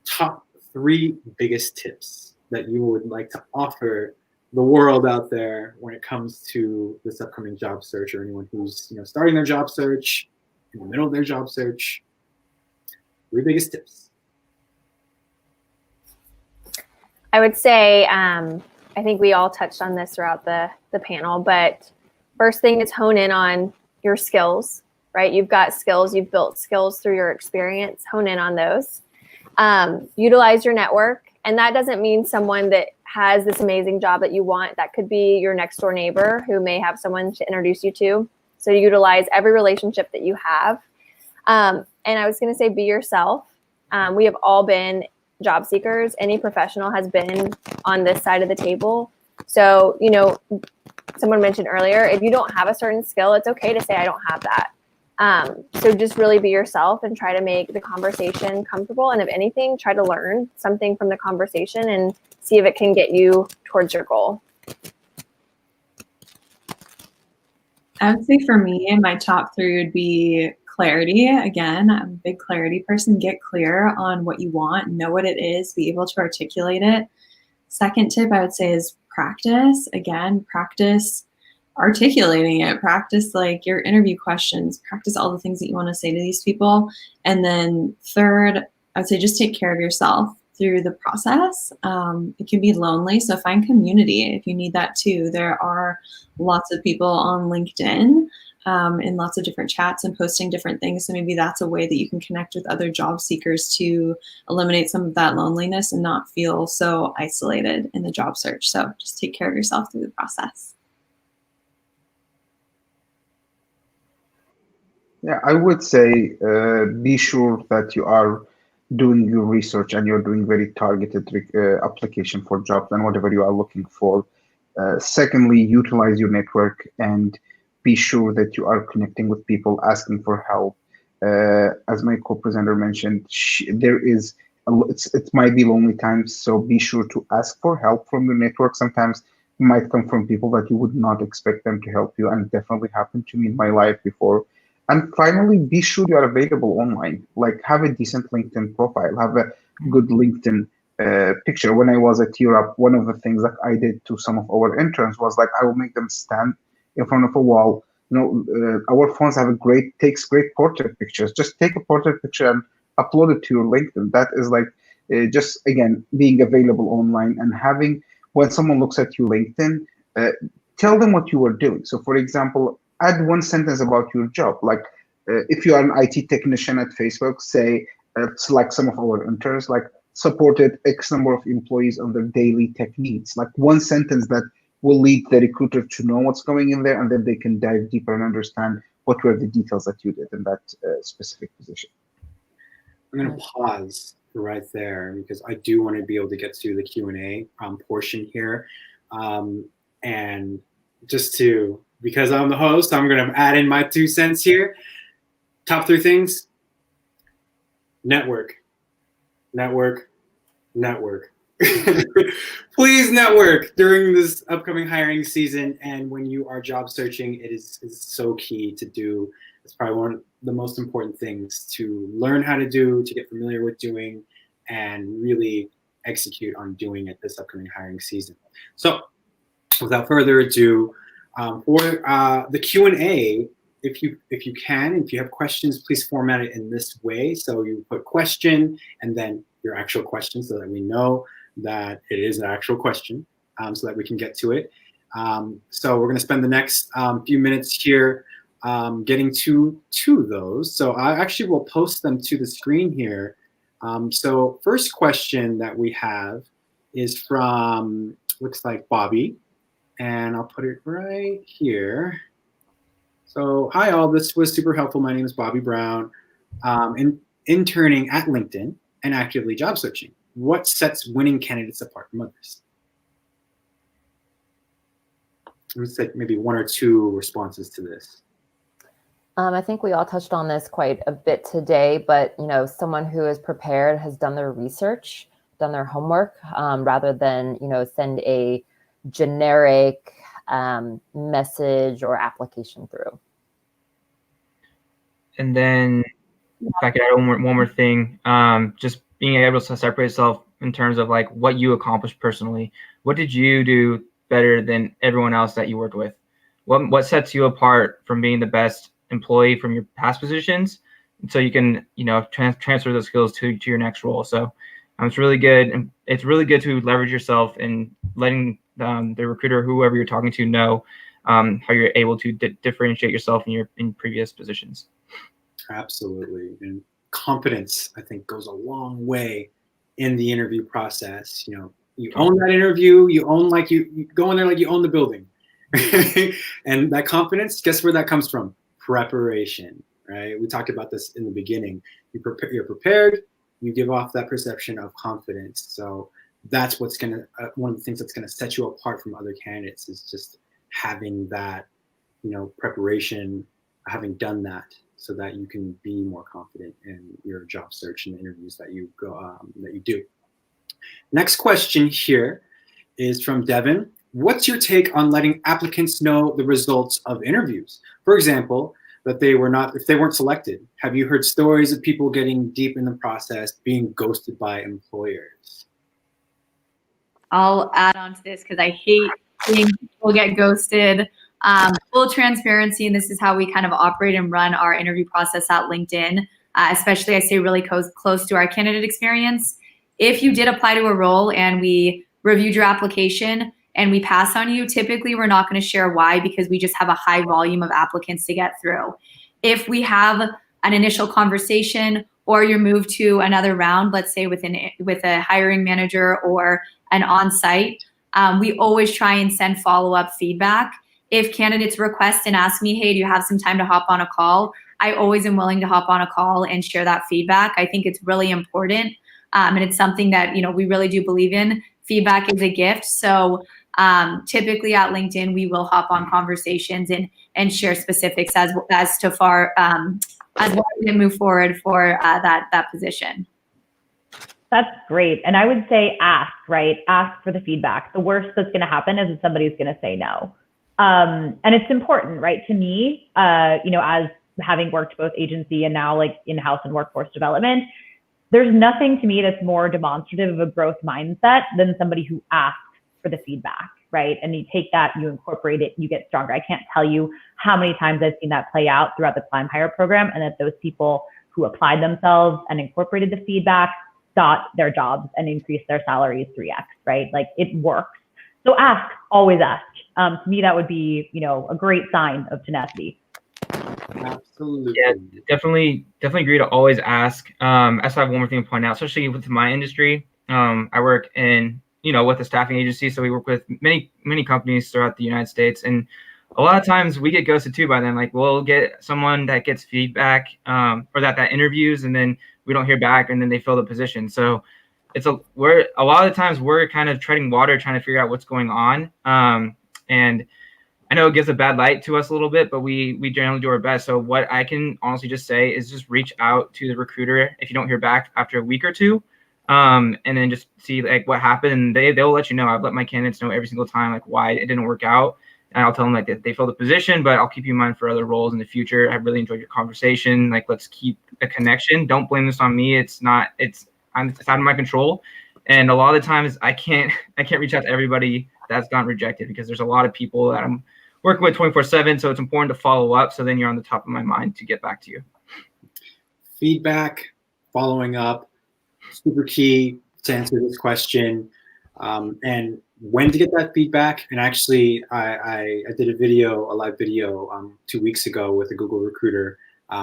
top 3 biggest tips that you would like to offer the world out there when it comes to this upcoming job search, or anyone who's, you know, starting their job search, in the middle of their job search? 3 biggest tips. I would say, I think we all touched on this throughout the panel, but first thing is hone in on your skills, right? You've got skills, you've built skills through your experience, hone in on those. Utilize your network. And that doesn't mean someone that has this amazing job that you want. That could be your next door neighbor who may have someone to introduce you to. So utilize every relationship that you have. And I was going to say, be yourself. We have all been job seekers. Any professional has been on this side of the table. So, you know, someone mentioned earlier, if you don't have a certain skill, it's okay to say, I don't have that. So just really be yourself and try to make the conversation comfortable. And if anything, try to learn something from the conversation and see if it can get you towards your goal. I would say for me, my top 3 would be clarity. Again, I'm a big clarity person. Get clear on what you want, know what it is, be able to articulate it. Second tip I would say is practice. Again, practice articulating it, practice like your interview questions, practice all the things that you want to say to these people. And then third, I would say just take care of yourself through the process. It can be lonely, so find community if you need that too. There are lots of people on LinkedIn in lots of different chats and posting different things. So maybe that's a way that you can connect with other job seekers to eliminate some of that loneliness and not feel so isolated in the job search. So just take care of yourself through the process. Yeah, I would say be sure that you are doing your research and you're doing very targeted application for jobs and whatever you are looking for. Secondly, utilize your network and be sure that you are connecting with people, asking for help. As my co-presenter mentioned, it might be lonely times, so be sure to ask for help from your network. Sometimes it might come from people that you would not expect them to help you, and it definitely happened to me in my life before. And finally, be sure you are available online. Like, have a decent LinkedIn profile, have a good LinkedIn picture. When I was at Europe, one of the things that I did to some of our interns was like I will make them stand in front of a wall. Our phones takes great portrait pictures. Just take a portrait picture and upload it to your LinkedIn. That is like just again being available online and having when someone looks at your LinkedIn, tell them what you are doing. So, for example, add one sentence about your job. Like if you are an IT technician at Facebook, say it's like some of our interns, like supported X number of employees on their daily tech needs. Like one sentence that will lead the recruiter to know what's going in there, and then they can dive deeper and understand what were the details that you did in that specific position. I'm going to pause right there because I do want to be able to get to the Q&A portion here. And because I'm the host, I'm going to add in my 2 cents here. Top 3 things: network. Please network during this upcoming hiring season, and when you are job searching, it is so key to do. It's probably one of the most important things to learn how to do, to get familiar with doing, and really execute on doing it this upcoming hiring season. So without further ado, for the Q&A, if you have questions, please format it in this way. So you put question and then your actual question so that we know that it is an actual question, so that we can get to it. So we're going to spend the next few minutes here getting to those. So I actually will post them to the screen here. So first question that we have is from, looks like Bobby, and I'll put it right here. So hi all, this was super helpful. My name is Bobby Brown, interning at LinkedIn and actively job searching. What sets winning candidates apart from others? Let's say maybe 1 or 2 responses to this. I think we all touched on this quite a bit today, but someone who is prepared, has done their research, done their homework, rather than send a generic message or application through. And then if I could add one more thing, just being able to separate yourself in terms of like what you accomplished personally. What did you do better than everyone else that you worked with? What sets you apart from being the best employee from your past positions, so you can transfer those skills to your next role. So it's really good, and it's really good to leverage yourself and letting the recruiter, whoever you're talking to, know how you're able to differentiate yourself in previous positions. Absolutely. And confidence, I think, goes a long way in the interview process. You own that interview, you go in there like you own the building. And that confidence, guess where that comes from? Preparation, right? We talked about this in the beginning. You're prepared, you give off that perception of confidence. So that's what's going to, one of the things that's going to set you apart from other candidates is just having that, preparation, having done that, so that you can be more confident in your job search and the interviews that you do. Next question here is from Devin. What's your take on letting applicants know the results of interviews? For example, if they weren't selected, have you heard stories of people getting deep in the process being ghosted by employers? I'll add on to this because I hate seeing people get ghosted. Full transparency, and this is how we kind of operate and run our interview process at LinkedIn, especially I say really close to our candidate experience. If you did apply to a role and we reviewed your application and we pass on you, typically we're not going to share why, because we just have a high volume of applicants to get through. If we have an initial conversation or you're moved to another round, let's say with a hiring manager or an on-site, we always try and send follow-up feedback. If candidates request and ask me, hey, do you have some time to hop on a call? I always am willing to hop on a call and share that feedback. I think it's really important. And it's something that, we really do believe in. Feedback is a gift. So Typically at LinkedIn, we will hop on conversations and share specifics as to far as what we can move forward for that position. That's great. And I would say ask, right? Ask for the feedback. The worst that's going to happen is that somebody's going to say no. And it's important, right? To me, as having worked both agency and now like in-house and workforce development, there's nothing to me that's more demonstrative of a growth mindset than somebody who asks for the feedback, right? And you take that, you incorporate it, you get stronger. I can't tell you how many times I've seen that play out throughout the Climb Hire program, and that those people who applied themselves and incorporated the feedback got their jobs and increased their salaries 3x, right? Like it works. So ask, always ask. To me, that would be, a great sign of tenacity. Absolutely. Yeah, definitely agree to always ask. I also have one more thing to point out, especially with my industry. I work in, with a staffing agency, so we work with many companies throughout the United States, and a lot of times we get ghosted too by them. Like we'll get someone that gets feedback or that interviews, and then we don't hear back, and then they fill the position. So a lot of the times we're kind of treading water, trying to figure out what's going on. And I know it gives a bad light to us a little bit, but we generally do our best. So what I can honestly just say is just reach out to the recruiter if you don't hear back after a week or two, and then just see like what happened. And they'll let you know. I've let my candidates know every single time like why it didn't work out, and I'll tell them like that they filled the position, but I'll keep you in mind for other roles in the future. I really enjoyed your conversation. Like let's keep a connection. Don't blame this on me. It's out of my control. And a lot of the times I can't reach out to everybody that's gotten rejected, because there's a lot of people that I'm working with 24/7. So it's important to follow up. So then you're on the top of my mind to get back to you. Feedback, following up, super key to answer this question. And when to get that feedback. And actually, I did a live video 2 weeks ago with a Google recruiter,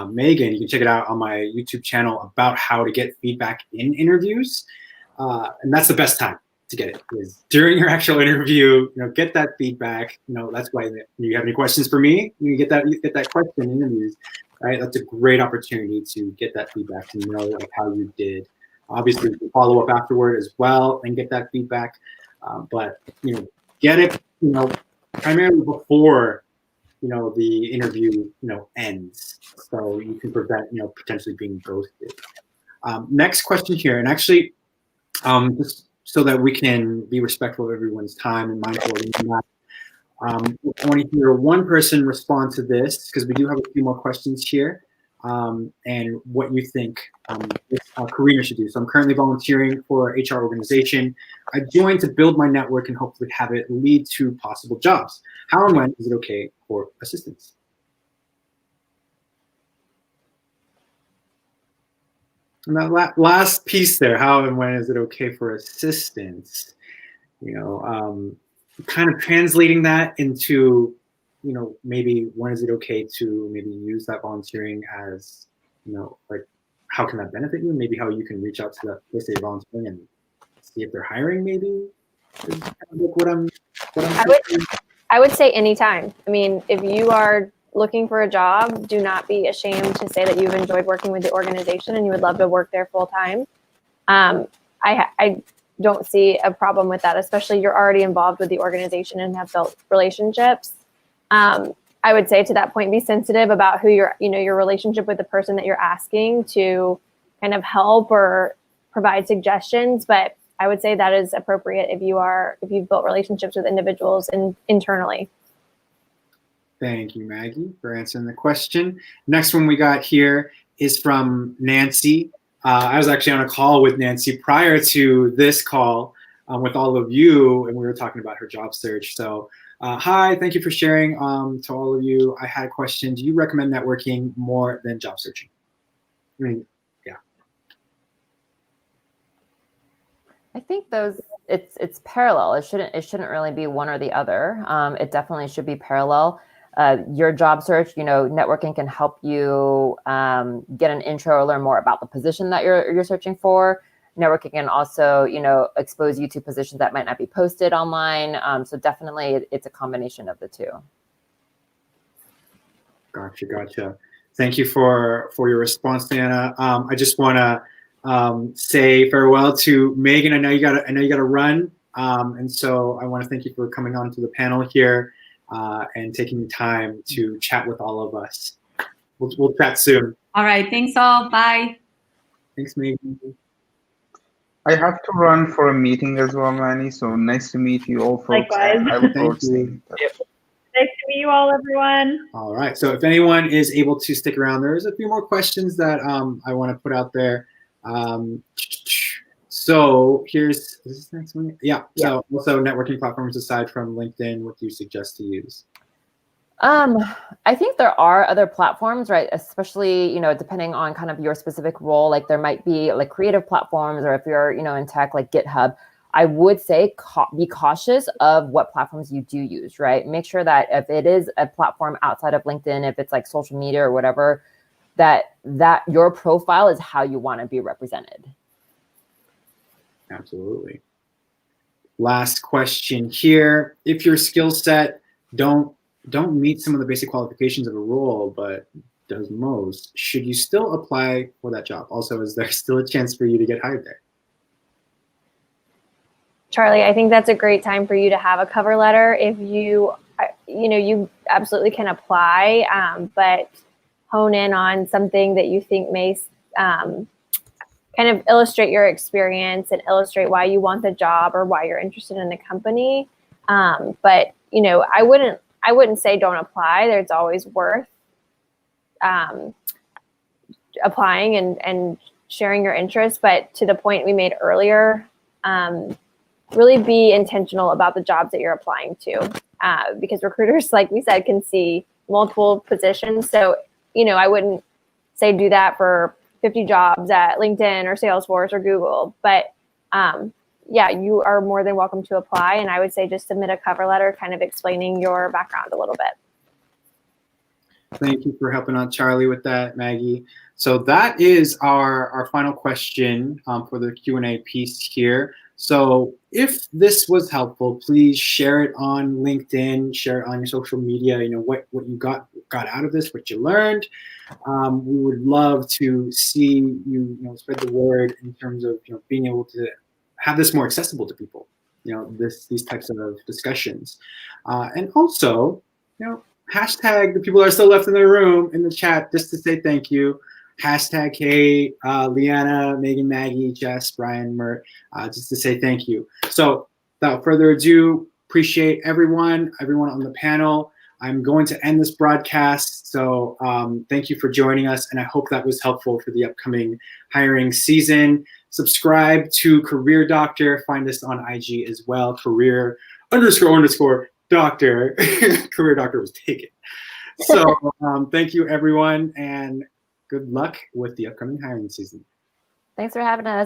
Megan. You can check it out on my YouTube channel about how to get feedback in interviews. And that's the best time to get it, is during your actual interview. Get that feedback. That's why you have any questions for me, you get that question in interviews, right? That's a great opportunity to get that feedback, to know like how you did. Obviously, you can follow up afterward as well and get that feedback. But get it primarily before the interview ends, so you can prevent potentially being ghosted. Next question here, and actually just so that we can be respectful of everyone's time and mindful of that, I want to hear one person respond to this, because we do have a few more questions here, and what you think this career should do. So I'm currently volunteering for an HR organization. I joined to build my network and hopefully have it lead to possible jobs. How and when is it okay for assistance? And that last piece there, how and when is it okay for assistance? Kind of translating that into, maybe when is it okay to maybe use that volunteering as, like how can that benefit you? Maybe how you can reach out to that place that you're volunteering and see if they're hiring, maybe? Is kind of like what I'm I would say anytime. I mean, if you are looking for a job, do not be ashamed to say that you've enjoyed working with the organization and you would love to work there full time. I don't see a problem with that, especially you're already involved with the organization and have built relationships. I would say to that point, be sensitive about who your relationship with the person that you're asking to kind of help or provide suggestions. But I would say that is appropriate if you've built relationships with individuals and internally. Thank you, Maggie, for answering the question. Next one we got here is from Nancy. I was actually on a call with Nancy prior to this call with all of you, and we were talking about her job search. So hi, thank you for sharing. To all of you, I had a question. Do you recommend networking more than job searching? I mean, yeah. I think it's parallel. It shouldn't really be one or the other. It definitely should be parallel. Your job search, networking can help you get an intro or learn more about the position that you're searching for. Networking can also, expose you to positions that might not be posted online. So definitely it's a combination of the two. Gotcha. Thank you for your response, Leanna. I just want to say farewell to Megan. I know you gotta run. And so I want to thank you for coming on to the panel here and taking the time to chat with all of us. We'll chat soon. All right. Thanks all. Bye. Thanks, Maggie. I have to run for a meeting as well, Manny. So nice to meet you all, folks. Likewise. I look forward to Thank you. staying in touch. Nice to meet you all, everyone. All right. So if anyone is able to stick around, there's a few more questions that I want to put out there. So here's is this next one. Yeah. So also networking platforms aside from LinkedIn, what do you suggest to use? I think there are other platforms, right? Especially, depending on kind of your specific role, like there might be like creative platforms, or if you're, in tech, like GitHub. I would say be cautious of what platforms you do use, right? Make sure that if it is a platform outside of LinkedIn, if it's like social media or whatever, that your profile is how you want to be represented. Absolutely. Last question here. If your skill set don't meet some of the basic qualifications of a role, but does most, should you still apply for that job? Also, is there still a chance for you to get hired there? Charlie, I think that's a great time for you to have a cover letter. If you absolutely can apply, but hone in on something that you think may kind of illustrate your experience and illustrate why you want the job or why you're interested in the company. But I wouldn't say don't apply. There's always worth applying and sharing your interest. But to the point we made earlier, really be intentional about the jobs that you're applying to, because recruiters, like we said, can see multiple positions. So, I wouldn't say do that for 50 jobs at LinkedIn or Salesforce or Google. But you are more than welcome to apply. And I would say just submit a cover letter kind of explaining your background a little bit. Thank you for helping out Charlie with that, Maggie. So that is our final question for the Q&A piece here. So if this was helpful, please share it on LinkedIn, share it on your social media, what you got out of this, what you learned. We would love to see you, spread the word in terms of, being able to have this more accessible to people, these types of discussions. And also, hashtag the people that are still left in the room in the chat just to say thank you. Hashtag hey, Leanna, Megan, Maggie, Jess, Brian, Mert, just to say thank you. So without further ado, appreciate everyone on the panel. I'm going to end this broadcast. So thank you for joining us. And I hope that was helpful for the upcoming hiring season. Subscribe to Career Doctor. Find us on IG as well. Career__Doctor. Career Doctor was taken. So thank you, everyone. And good luck with the upcoming hiring season. Thanks for having us.